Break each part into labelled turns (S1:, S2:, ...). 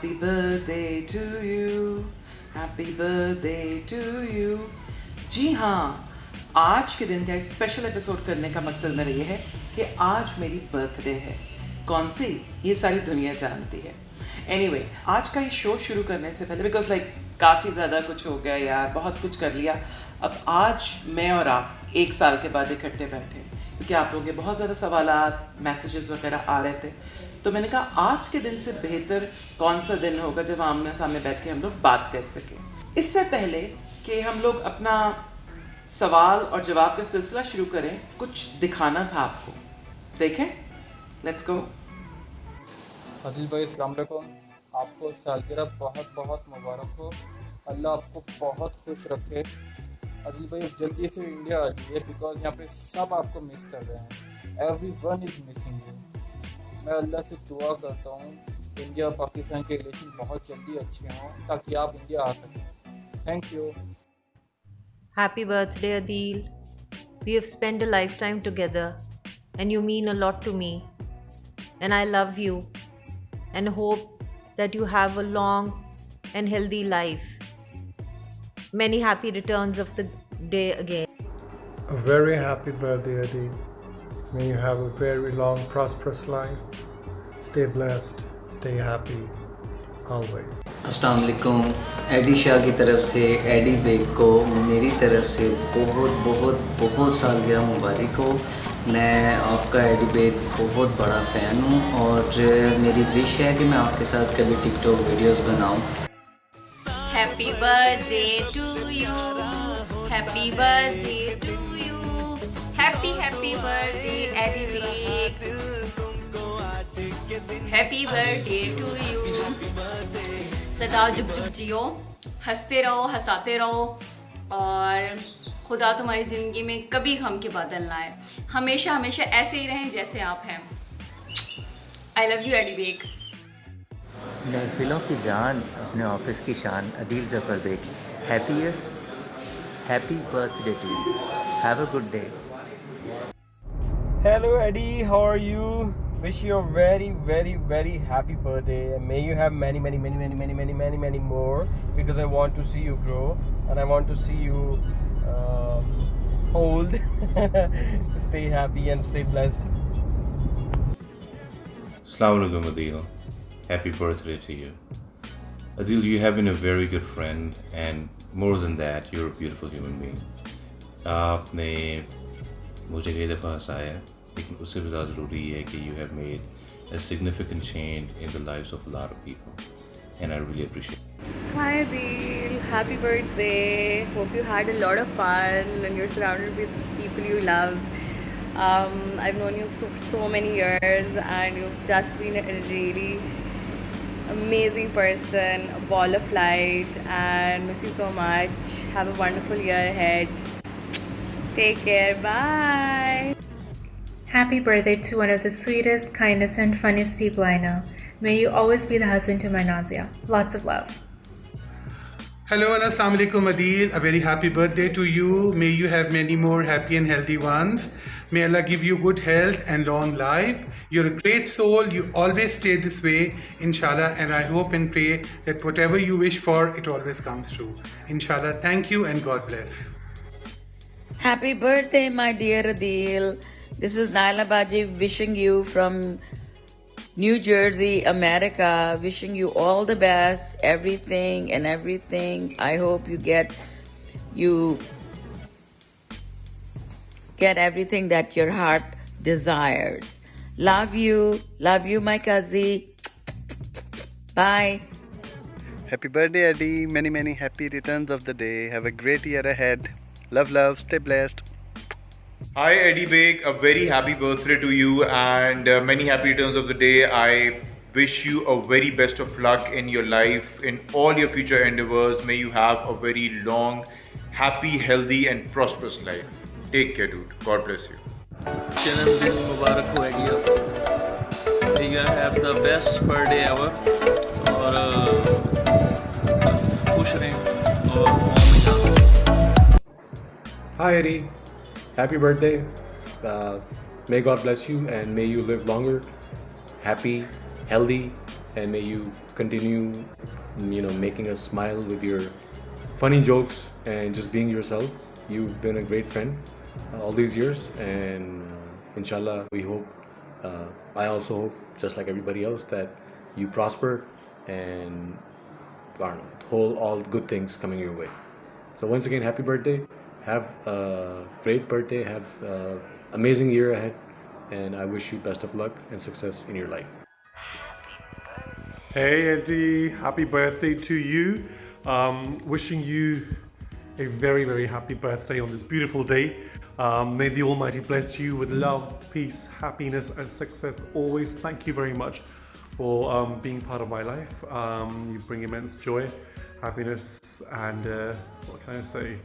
S1: Happy birthday to you, happy birthday to you। जी हाँ, आज के दिन का स्पेशल एपिसोड करने का मकसद मेरा ये है कि आज मेरी बर्थडे है। कौन सी, ये सारी दुनिया जानती है। एनीवे, आज का ये शो शुरू करने से पहले बिकॉज काफ़ी ज़्यादा कुछ हो गया यार, बहुत कुछ कर लिया। अब आज मैं और आप एक साल के बाद इकट्ठे बैठे क्योंकि आप लोगों के बहुत ज़्यादा सवालात, मैसेजेस वगैरह आ रहे थे। तो मैंने कहा आज के दिन से बेहतर कौन सा दिन होगा जब आमने सामने बैठ के हम लोग बात कर सकें। इससे पहले कि हम लोग अपना सवाल और जवाब का सिलसिला शुरू करें, कुछ दिखाना था आपको। देखें, लेट्स गो।
S2: आदिल भाई अस्सलाम वालेकुम। आपको सालगिरह बहुत बहुत मुबारक हो। अल्लाह आपको बहुत खुश रखे। आदिल भाई जल्दी से इंडिया आ जाइए बिकॉज यहाँ पे सब आपको मिस कर रहे हैं। Everyone is missing you. मैं अल्लाह से दुआ करता हूँ इंडिया पाकिस्तान के रिलेशन बहुत जल्दी अच्छे हों ताकि आप इंडिया आ सकें। Thank you.
S3: Happy birthday, Adil. We have spent a lifetime together, and you mean a lot to me. And I love you, and hope that you have a long and healthy life. Many happy returns of the day again.
S4: A very happy birthday, Adi. May you have a very long, prosperous life. Stay blessed, stay happy, always.
S5: अस्सलाम वालेकुम। AD Shah की तरफ से AD bag को मेरी तरफ से बहुत बहुत बहुत सालगिरह मुबारक हो। मैं आपका एडी बेग बहुत बड़ा फ़ैन हूँ और मेरी विश है कि मैं आपके साथ कभी टिकटॉक वीडियोस बनाऊँ।
S6: Happy birthday to you. Happy birthday to you. Happy birthday, Eddie Big. Happy birthday to you. सदा जुग जुग जियो, हंसते रहो, हंसाते रहो और खुदा तुम्हारी ज़िंदगी में कभी गम के बादल ना आए। हमेशा हमेशा ऐसे ही रहें जैसे आप हैं। I love you Eddie Baig.
S7: महफिलों की जान, अपने ऑफिस की शान, Adeel Zafar Baig. Happy birthday to you. Have a good day.
S8: Hello Eddie, how are you? Wish you a very very very happy birthday and may you have many more because I want to see you grow and I want to see you old. Stay happy and stay blessed.
S9: Assalamu alaikum Adil. Happy birthday to you. Adil, you have been a very good friend and more than that, you're a beautiful human being. आपने मुझे कई दफ़ा हंसाया, लेकिन उससे भी ज़्यादा ज़रूरी है कि you have made a significant change in the lives of a lot of people and I really appreciate it.
S10: Hi Adil, happy birthday. Hope you had a lot of fun and you're surrounded with people you love. I've known you for so many years and you've just been a really amazing person, a ball of light, and miss you so much. Have a wonderful year ahead. Take care, bye.
S11: Happy birthday to one of the sweetest, kindest, and funniest people I know. May you always be the husband to my nausea. Lots of love.
S12: Hello and Assalamu alaikum Adil. A very happy birthday to you. May you have many more happy and healthy ones. May Allah give you good health and long life. You're a great soul. You always stay this way, inshallah. And I hope and pray that whatever you wish for, it always comes true. Inshallah. Thank you and God bless.
S13: Happy birthday, my dear Adil. This is Naila Baji wishing you from New Jersey, America. Wishing you all the best, everything and everything. I hope you get everything that your heart desires. Love you, my cousin. Bye.
S14: Happy birthday, Eddie. Many happy returns of the day. Have a great year ahead. Love. Stay blessed.
S15: Hi Eddie Beg, a very happy birthday to you and many happy returns of the day. I wish you a very best of luck in your life, in all your future endeavors. May you have a very long, happy, healthy and prosperous life. Take care dude. God bless you.
S16: जन्मदिन मुबारक हो एडिया। May you have the best birthday ever और बस खुश रहें और
S4: Hi, Eddie. Happy birthday. May God bless you and may you live longer, happy, healthy,
S17: and may you continue, making us smile with your funny jokes and just being yourself. You've been a great friend all these years, and inshallah, we hope, I also hope, just like everybody else, that you prosper and all good things coming your way. So once again, happy birthday. Have a great birthday. Have an amazing year ahead. And I wish you best of luck and success in your life.
S4: Hey Eddie, happy birthday to you. Wishing you a very, very happy birthday on this beautiful day. May the Almighty bless you with love, peace, happiness and success always. Thank you very much for being part of my life. You bring immense joy, happiness, and what can I say?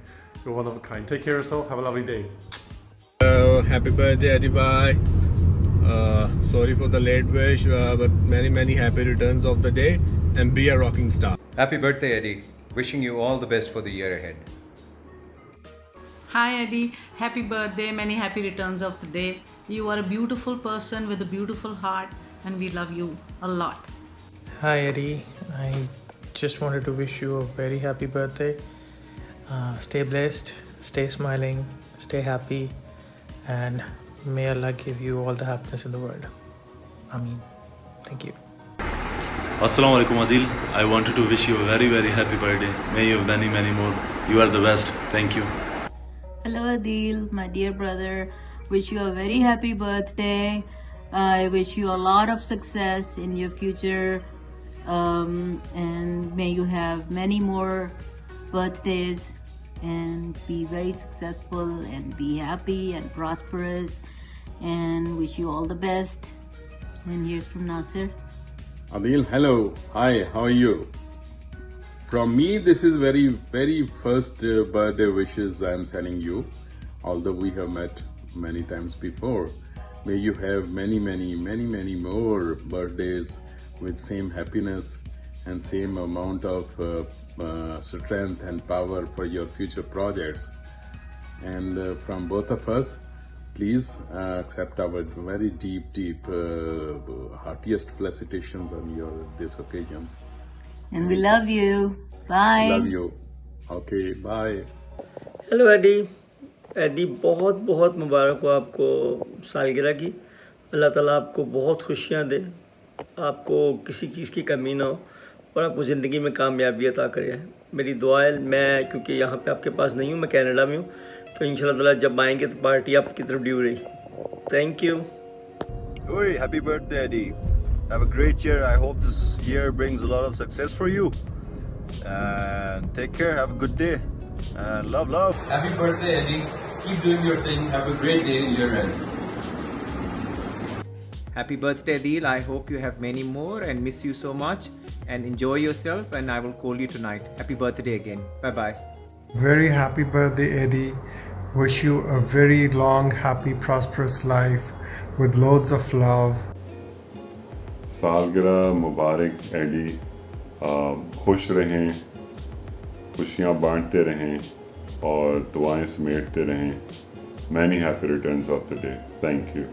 S4: You're one of a kind. Take care of yourself. Have a lovely day.
S18: Happy birthday, Eddie. Bye. Sorry for the late wish, but many happy returns of the day, and be a rocking star.
S19: Happy birthday, Eddie. Wishing you all the best for the year ahead.
S20: Hi Eddie, happy birthday, many happy returns of the day. You are a beautiful person with a beautiful heart, and we love you a lot.
S21: Hi Eddie, I just wanted to wish you a very happy birthday. Stay blessed, stay smiling, stay happy, and may Allah give you all the happiness in the world. Ameen. Thank you.
S22: Assalamu alaikum Adil. I wanted to wish you a very happy birthday. May you have many more. You are the best. Thank you.
S23: Hello Adil, my dear brother. Wish you a very happy birthday. I wish you a lot of success in your future, and may you have many more birthdays and be very successful and be happy and prosperous, and wish you all the best. And here's from Nasir.
S24: Adil, hello. Hi, how are you? From me, this is very first birthday wishes I am sending you, although we have met many times before. May you have many more birthdays with same happiness and same amount of strength and power for your future projects. And from both of us, please accept our very deep, heartiest felicitations on this occasions.
S23: And we love you. Bye.
S24: Love you. Okay, bye.
S8: Hello AD बहुत मुबारक हो आपको सालगिरह की। अल्लाह ताला आपको बहुत खुशियाँ दे, आपको किसी चीज़ की कमी ना हो और आपको ज़िंदगी में कामयाबी अता करे। मेरी दुआ है, मैं क्योंकि यहाँ पे आपके पास नहीं हूँ, मैं कनाडा में हूँ, तो इंशाल्लाह ताला जब आएंगे तो पार्टी आपकी तरफ ड्यू रही। Thank you.
S18: Oi, happy birthday, Eddie. Have a great year. I hope this year brings a lot of success for you. And take care. Have a good day. And love.
S25: Happy birthday, Eddie. Keep doing your thing. Have a great day in your end.
S26: Happy birthday, Adil. I hope you have many more and miss you so much. And enjoy yourself, and I will call you tonight. Happy birthday again. Bye-bye.
S4: Very happy birthday, Eddie. Wish you a very long, happy, prosperous life with loads of love.
S27: सालगिरह मुबारक AD, खुश रहें, खुशियाँ बांटते रहें और दुआएं समेटते रहें. Many happy returns of the day. Thank you.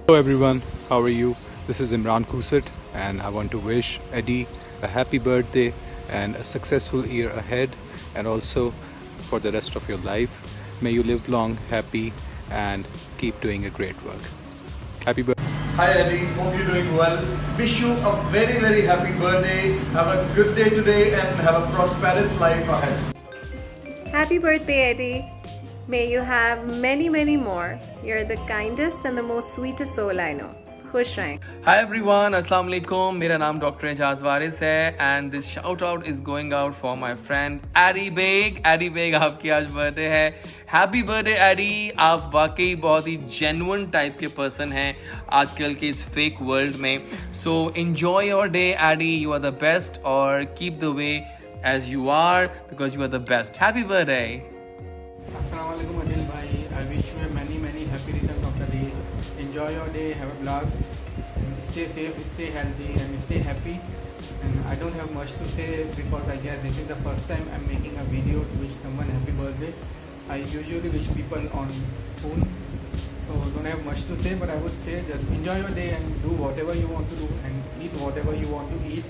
S28: Hello everyone, how are you? This is Imran Kusat and I want to wish Eddie a happy birthday and a successful year ahead, and also for the rest of your life. May you live long, happy, and keep doing a great work. Happy birthday.
S29: Hi Eddie, hope you're doing well. Wish you a very happy birthday. Have a good day today and have a prosperous life ahead.
S30: Happy birthday, Eddie. May you have many more. You're the kindest and the most sweetest soul I know. खुश रहें.
S31: Hi everyone, Assalamu alaikum. मेरा नाम doctor Ejaz वारिस है and this shout out is going out for my friend Eddie Beg. Eddie Beg, आपकी आज birthday है. Happy birthday Eddie. आप वाकई बहुत ही genuine type के person हैं आजकल के इस fake world में. So enjoy your day Eddie. You are the best, or keep the way as you are because you are the best. Happy birthday.
S2: Assalamu alaikum Adil bhai. I wish you many happy returns of the day. Enjoy your day, have a blast, and stay safe, stay healthy, and stay happy. And I don't have much to say because I guess this is the first time I'm making a video to wish someone happy birthday.
S1: I usually wish people on phone, so don't have much to say, but I would say just enjoy your day and do whatever you want to do and eat whatever you want to eat,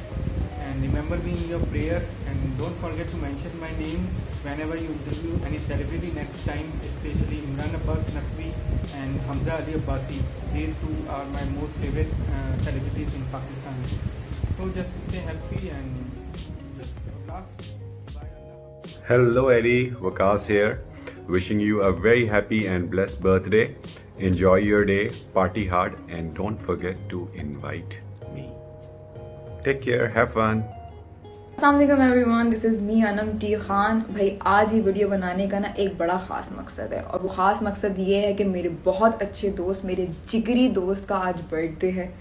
S1: and remember me in your prayer, and don't forget to mention my name whenever you interview any celebrity next time, especially Imran Abbas Naqvi and Hamza Ali Abbasi. These two are my most favorite celebrities in Pakistan. So just stay healthy and just Waqas.
S3: Hello Eddie, Waqas here. Wishing you a very happy and blessed birthday. Enjoy your day, party hard, and don't forget to invite me. Take care, have fun.
S5: अस्सलाम everyone, this is me Anam T Khan. भाई आज ये video बनाने का ना एक बड़ा ख़ास मकसद है, और वो ख़ास मकसद ये है कि मेरे बहुत अच्छे दोस्त, मेरे जिगरी दोस्त का आज बर्थडे है।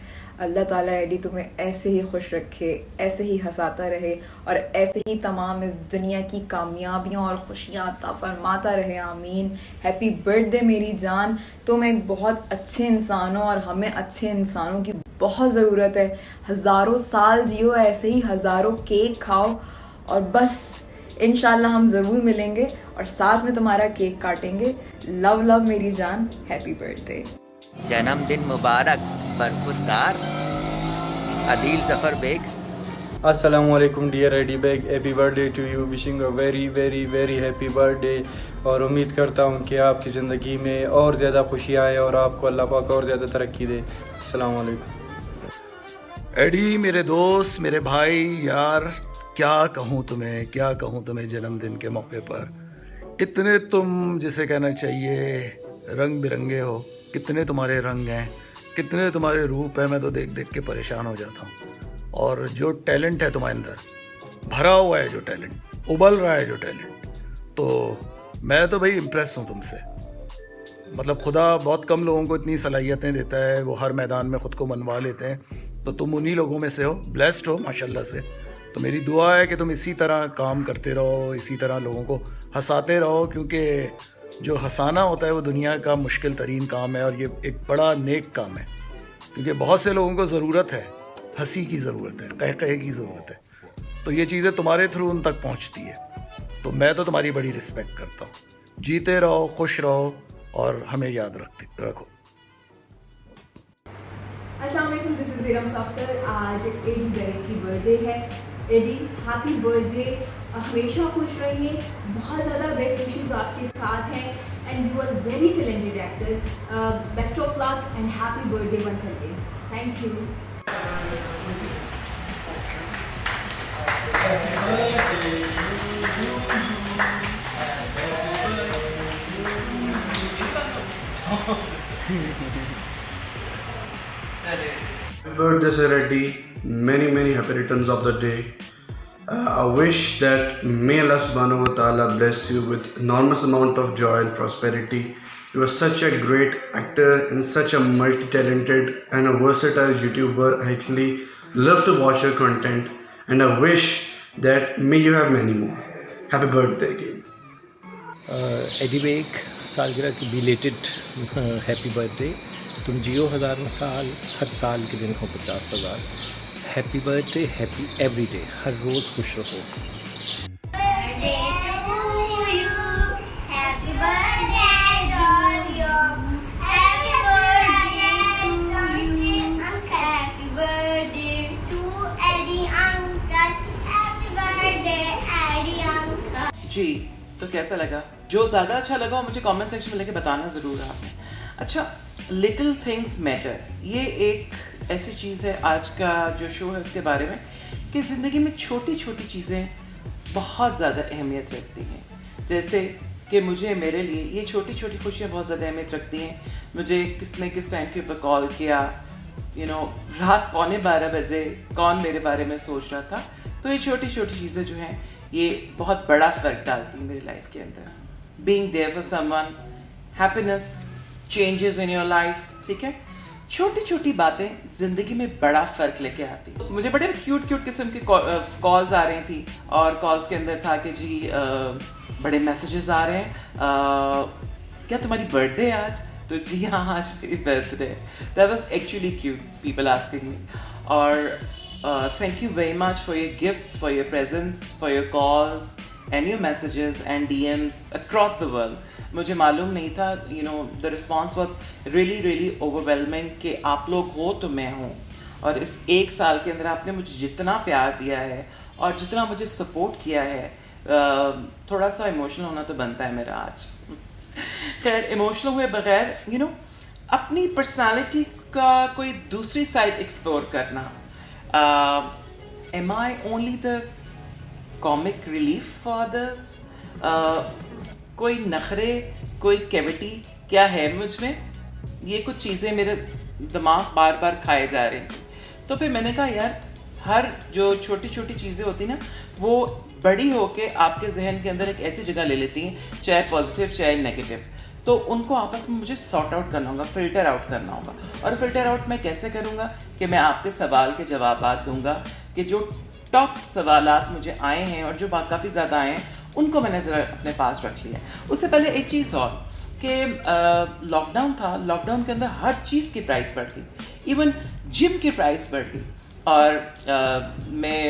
S5: अल्लाह ताला एडी तुम्हें ऐसे ही खुश रखे, ऐसे ही हंसाता रहे, और ऐसे ही तमाम इस दुनिया की कामयाबियाँ और खुशियाँ अता फरमाता रहे, आमीन। हैप्पी बर्थडे मेरी जान, तुम एक बहुत अच्छे इंसान हो और हमें अच्छे इंसानों की बहुत ज़रूरत है। हज़ारों साल जियो, ऐसे ही हज़ारों केक खाओ, और बस इंशाल्लाह हम ज़रूर मिलेंगे और साथ में तुम्हारा केक काटेंगे। लव लव मेरी जान, हैप्पी बर्थडे।
S6: जन्मदिन मुबारक बरखुरदार अदील जफर बेग।
S29: अस्सलाम वालेकुम dear Adi Baig, happy birthday to you, wishing a very very very happy birthday, और उम्मीद करता हूँ कि आपकी ज़िंदगी में और ज़्यादा खुशियाँ आए और आपको अल्लाह पाक और ज़्यादा तरक्की दे। अस्सलाम वालेकुम।
S7: एडी मेरे दोस्त, मेरे भाई, यार क्या कहूँ तुम्हें जन्मदिन के मौके पर। इतने तुम जिसे कहना चाहिए रंग बिरंगे हो, कितने तुम्हारे रंग हैं, कितने तुम्हारे रूप हैं, मैं तो देख देख के परेशान हो जाता हूँ। और जो टैलेंट है तुम्हारे अंदर, भरा हुआ है जो टैलेंट, उबल रहा है जो टैलेंट, तो मैं तो भाई इम्प्रेस हूँ तुमसे। मतलब खुदा बहुत कम लोगों को इतनी सलाहियतें देता है, वो हर मैदान में ख़ुद को मनवा लेते हैं, तो तुम उन्हीं लोगों में से हो, ब्लेस्ड हो माशाल्लाह से। तो मेरी दुआ है कि तुम इसी तरह काम करते रहो, इसी तरह लोगों को हंसाते रहो, क्योंकि जो हंसाना होता है वो दुनिया का मुश्किल तरीन काम है, और ये एक बड़ा नेक काम है, क्योंकि बहुत से लोगों को ज़रूरत है, हंसी की ज़रूरत है, कह की ज़रूरत है, तो ये चीज़ें तुम्हारे थ्रू उन तक पहुंचती है। तो मैं तो तुम्हारी बड़ी रिस्पेक्ट करता हूँ। जीते रहो, खुश रहो, और हमें याद रखो।
S9: अस्सलाम वालेकुम, दिस इज़ इरम सफ्तर। आज एडी बेग की बर्थडे है। एडी हैप्पी बर्थडे, हमेशा खुश रहिए, बहुत ज़्यादा बेस्ट विशेस आपके साथ हैं, and you are very talented actor. Best of luck and happy birthday once again. Thank you.
S29: Happy birthday, Sir Reddy. Many happy returns of the day. I wish that may Allah subhanahu wa ta'ala bless you with enormous amount of joy and prosperity. You are such a great actor and such a multi-talented and a versatile YouTuber. I actually love to watch your content, and I wish that may you have many more. Happy birthday again.
S10: Adi Baig, सालगिरह की belated happy birthday. तुम जियो हज़ारों साल, हर साल के दिन हो 50,000। Happy birthday, happy every day, हर रोज़ खुश रहो।
S11: जी तो कैसा लगा? जो ज़्यादा अच्छा लगा वो मुझे कमेंट सेक्शन में लेके बताना ज़रूर आपने। अच्छा, लिटिल थिंग्स मैटर, ये एक ऐसी चीज़ है आज का जो शो है उसके बारे में, कि ज़िंदगी में छोटी छोटी चीज़ें बहुत ज़्यादा अहमियत रखती हैं। जैसे कि मुझे, मेरे लिए ये छोटी छोटी खुशियाँ बहुत ज़्यादा अहमियत रखती हैं। मुझे किसने किस टाइम के ऊपर कॉल किया, रात 11:15 बजे कौन मेरे बारे में सोच रहा था। तो ये छोटी छोटी चीज़ें जो हैं ये बहुत बड़ा फ़र्क डालती है मेरी लाइफ के अंदर। Being there for someone, happiness, changes in your life, ठीक है। छोटी छोटी बातें ज़िंदगी में बड़ा फ़र्क लेके आती है। मुझे बड़े क्यूट किस्म की कॉल्स आ रही थी, और कॉल्स के अंदर था कि जी बड़े मैसेजेस आ रहे हैं, क्या तुम्हारी बर्थडे आज? तो जी हाँ, आज मेरी बर्थडे है। That was actually cute, people asking me. और thank you very much for your gifts, for your presence, for your calls, and your messages and DMs across the world. मुझे मालूम नहीं था, you know, the response was really overwhelming कि आप लोग हो तो मैं हूँ, और इस एक साल के अंदर आपने मुझे जितना प्यार दिया है और जितना मुझे सपोर्ट किया है, थोड़ा सा इमोशनल होना तो बनता है मेरा आज। खैर, इमोशनल हुए बगैर, you know, अपनी पर्सनालिटी का कोई दूसरी साइड एक्सप्लोर करना। Am I only the comic relief for others? कोई नखरे, कोई कैविटी क्या है मुझ में? ये कुछ चीज़ें मेरे दिमाग बार बार खाए जा रही थी। तो फिर मैंने कहा यार, हर जो छोटी छोटी चीज़ें होती ना, वो बड़ी होके आपके जहन के अंदर एक ऐसी जगह ले लेती हैं, चाहे पॉजिटिव चाहे नेगेटिव, तो उनको आपस में मुझे सॉर्ट आउट करना होगा, फ़िल्टर आउट करना होगा। और फ़िल्टर आउट मैं कैसे करूँगा कि मैं आपके सवाल के जवाब दूँगा कि जो टॉप सवालात मुझे आए हैं और जो काफ़ी ज़्यादा आए हैं, उनको मैंने ज़रा अपने पास रख लिया। उससे पहले एक चीज़ और कि लॉकडाउन था, लॉकडाउन के अंदर हर चीज़ की प्राइस बढ़ गई, इवन जिम की प्राइस बढ़ गई। और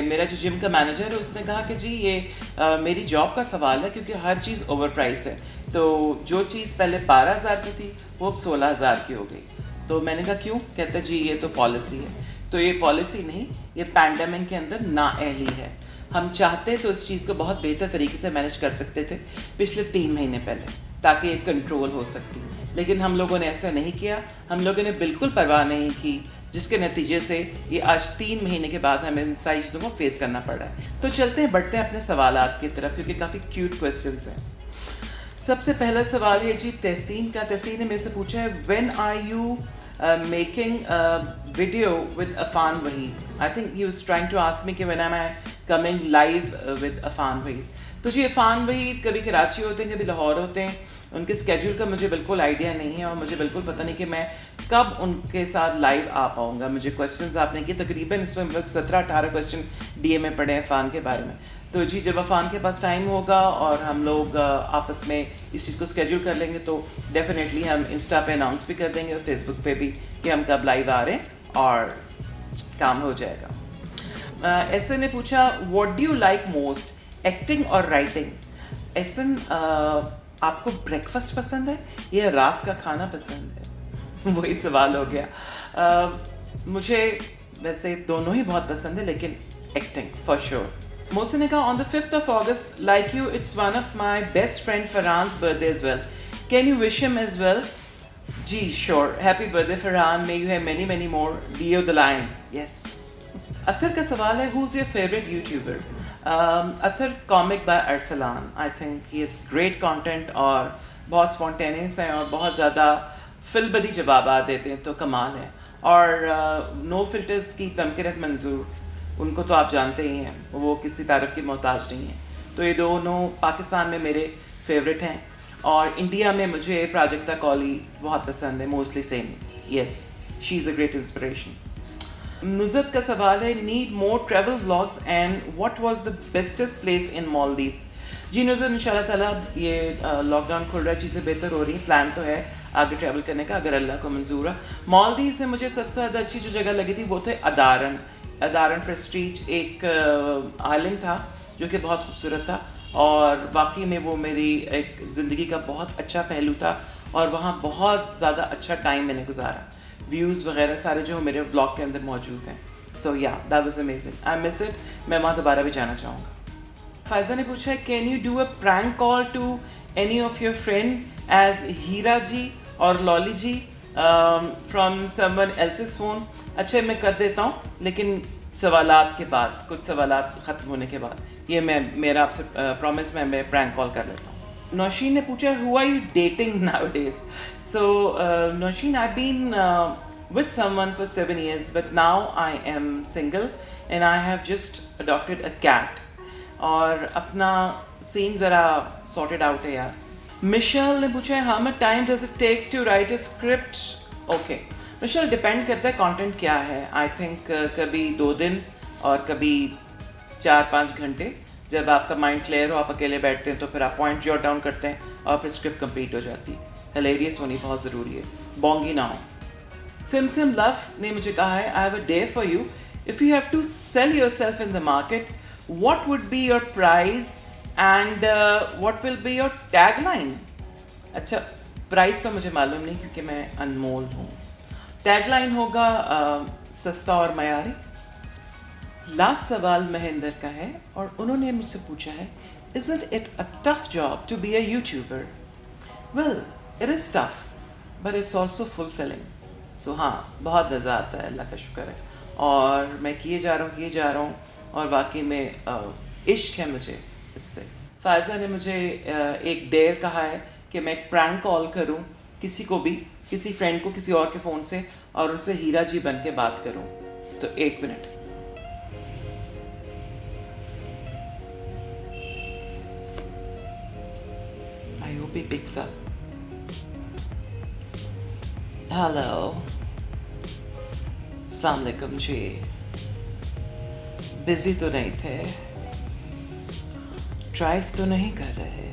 S11: मेरा जो जिम का मैनेजर है, उसने कहा कि जी ये मेरी जॉब का सवाल है, क्योंकि हर चीज़ ओवर प्राइस है। तो जो चीज़ पहले 12,000 की थी वो अब 16,000 की हो गई। तो मैंने कहा क्यों? कहता जी ये तो पॉलिसी है। तो ये पॉलिसी नहीं, ये पैंडेमिक के अंदर नाअहली है। हम चाहते तो इस चीज़ को बहुत बेहतर तरीके से मैनेज कर सकते थे पिछले 3 महीने पहले, ताकि ये कंट्रोल हो सकती, लेकिन हम लोगों ने ऐसा नहीं किया। हम लोगों ने बिल्कुल परवाह नहीं की, जिसके नतीजे से ये आज 3 महीने के बाद हमें इन सारी चीज़ों को फेस करना पड़ा है। तो चलते हैं, बढ़ते हैं अपने सवालात की तरफ, क्योंकि काफ़ी क्यूट क्वेश्चंस हैं। सबसे पहला सवाल है जी तहसीन का। तहसीन ने मेरे से पूछा है, when are you making video with Afan Waheed? I think he was trying to ask me कि when am I coming live with Afan Waheed. तो जी अफान वहीद कभी कराची होते हैं, कभी लाहौर होते हैं। उनके स्केड्यूल का मुझे बिल्कुल आइडिया नहीं है, और मुझे बिल्कुल पता नहीं कि मैं कब उनके साथ लाइव आ पाऊँगा। मुझे क्वेश्चंस आपने किए, तकरीबन इसमें 17-18 क्वेश्चन DM में पड़े हैं अफान के बारे में। तो जी जब अफान के पास टाइम होगा और हम लोग आपस में इस चीज़ को स्केड्यूल कर लेंगे, तो डेफिनेटली हम इंस्टा पे अनाउंस भी कर देंगे और फेसबुक पे भी कि हम कब लाइव आ रहे हैं, और काम हो जाएगा। ऐसे ने पूछा, what do you like most, acting और राइटिंग? ऐसे आपको ब्रेकफास्ट पसंद है या रात का खाना पसंद है? वही सवाल हो गया। मुझे वैसे दोनों ही बहुत पसंद है, लेकिन एक्टिंग फॉर श्योर। मोहसिन ने कहा, on the 5th of August, like you, it's one of my best friend Farhan's birthday as well. Can you wish him as well? जी sure. Happy birthday Farhan. May you have many more. Leo the Lion. Yes. अतर का सवाल है, who's your favorite YouTuber? Atar comic by Arsalan. I think he has great content और बहुत spontaneous है और बहुत ज़्यादा फिलबदी जवाब देते हैं, तो कमाल है। और नो फिल्टर्स की तमकिरत मंजूर, उनको तो आप जानते ही हैं, वो किसी तारीफ की मोहताज नहीं है। तो ये दोनों पाकिस्तान में मेरे फेवरेट हैं, और इंडिया में मुझे प्राजक्ता कौली बहुत पसंद है, mostly same. Yes, she is a great inspiration. Nuzhat का सवाल है, need more travel vlogs and what was the bestest place in Maldives? जी नुज़त, इंशाल्लाह ताला ये लॉकडाउन खुल रहा है, चीज़ें बेहतर हो रही हैं, प्लान तो है आगे ट्रैवल करने का, अगर अल्लाह को मंजूर है। मालदीव से मुझे सबसे ज़्यादा अच्छी जो जगह लगी थी वो थे अदारन प्रेस्टीज, एक आइलैंड था जो कि बहुत खूबसूरत था, और वाकई में वो मेरी एक ज़िंदगी का बहुत अच्छा पहलू था, और वहाँ बहुत ज़्यादा अच्छा टाइम मैंने गुजारा। व्यूज़ वगैरह सारे जो मेरे व्लॉग के अंदर मौजूद हैं। सो या that was amazing, I miss it. मैं वहाँ दोबारा भी जाना चाहूँगा। फायजा ने पूछा है, can you do a prank call to any of your friend as Heera ji और Lolly ji from someone else's phone? अच्छा, मैं कर देता हूँ, लेकिन सवालात के बाद, कुछ सवालात ख़त्म होने के बाद, ये मेरा आपसे प्रॉमिस मैं प्रैंक कॉल कर लेता हूँ। नौशीन ने पूछा, who are you dating nowadays? So Nausheen, I been with someone for 7 years, but now I am single and I have just adopted a cat. और अपना सीन ज़रा sorted out है यार। मिशेल ने पूछा है, how much time does it take to write a script? Okay, Michelle, depend करता है कंटेंट क्या है। आई थिंक कभी 2 दिन और कभी 4-5 घंटे। जब आपका माइंड क्लियर हो, आप अकेले बैठते हैं, तो फिर आप पॉइंट जॉट डाउन करते हैं और फिर स्क्रिप्ट कंप्लीट हो जाती है। हिलेरियस होनी बहुत ज़रूरी है, बोंगी ना हो। सिम लव ने मुझे कहा है, I have a day for you, if you have to sell yourself in the market, what would be your price and what will be your tagline? अच्छा, प्राइस तो मुझे मालूम नहीं क्योंकि मैं अनमोल हूँ। टैगलाइन होगा सस्ता और मयारी। लास्ट सवाल महेंद्र का है और उन्होंने मुझसे पूछा है, Isn't it a tough job to be a YouTuber? Well, it is tough, but it's also fulfilling. So हाँ, बहुत मज़ा आता है, अल्लाह का शुक्र है। और मैं किए जा रहा हूँ और वाकई में इश्क है मुझे इससे। फायज़ा ने मुझे एक डेयर कहा है कि मैं एक प्रैंक कॉल करूँ किसी को भी, किसी फ्रेंड को किसी और के फ़ोन से, और उनसे हीरा जी बन के बात करूँ। तो 1 minute. I hope he picks up. Hello. अस्सलाम वालेकुम जी। बिजी तो नहीं थे? ड्राइव तो नहीं कर रहे?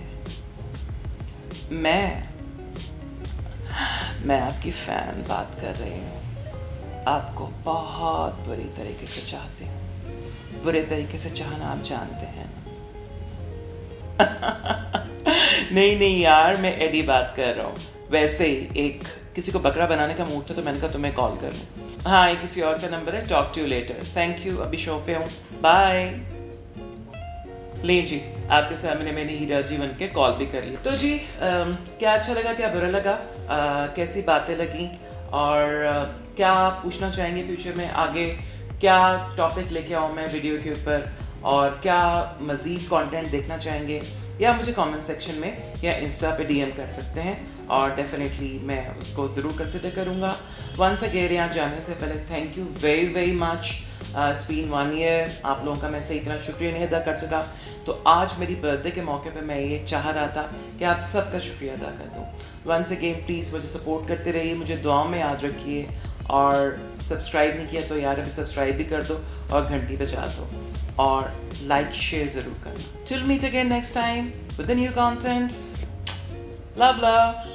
S11: मैं आपकी फैन बात कर रही हूँ। आपको बहुत बुरी तरीके से चाहती हूँ। बुरे तरीके से चाहना आप जानते हैं ना। नहीं यार, मैं एडी बात कर रहा हूँ। वैसे ही किसी को बकरा बनाने का मूड था तो मैंने कहा तुम्हें कॉल कर लूँ। हाँ, ये किसी और का नंबर है। Talk to you later. Thank you, अभी शो पे हूँ। बाय। ले जी, आपके सामने मैंने हीरा जी बन के कॉल भी कर ली। तो जी क्या अच्छा लगा, क्या बुरा लगा, कैसी बातें लगी, और क्या पूछना चाहेंगे फ्यूचर में, आगे क्या टॉपिक लेके आऊँ मैं वीडियो के ऊपर, और क्या मज़ीद कंटेंट देखना चाहेंगे, या मुझे कमेंट सेक्शन में या इंस्टा पे डीएम कर सकते हैं और डेफिनेटली मैं उसको ज़रूर कंसिडर करूँगा। वंस अगेन यहाँ जाने से पहले thank you very very much. It's been 1 year. आप लोगों का मैं से इतना शुक्रिया नहीं अदा कर सका, तो आज मेरी बर्थडे के मौके पे मैं ये चाह रहा था कि आप सबका शुक्रिया अदा कर दूँ। वंस अगेन प्लीज़ मुझे सपोर्ट करते रहिए, मुझे दुआओं में याद रखिए, और सब्सक्राइब नहीं किया तो यार अभी सब्सक्राइब भी कर दो और घंटी बजा दो, और लाइक शेयर ज़रूर करना। Till meet again next time with the new content. Love.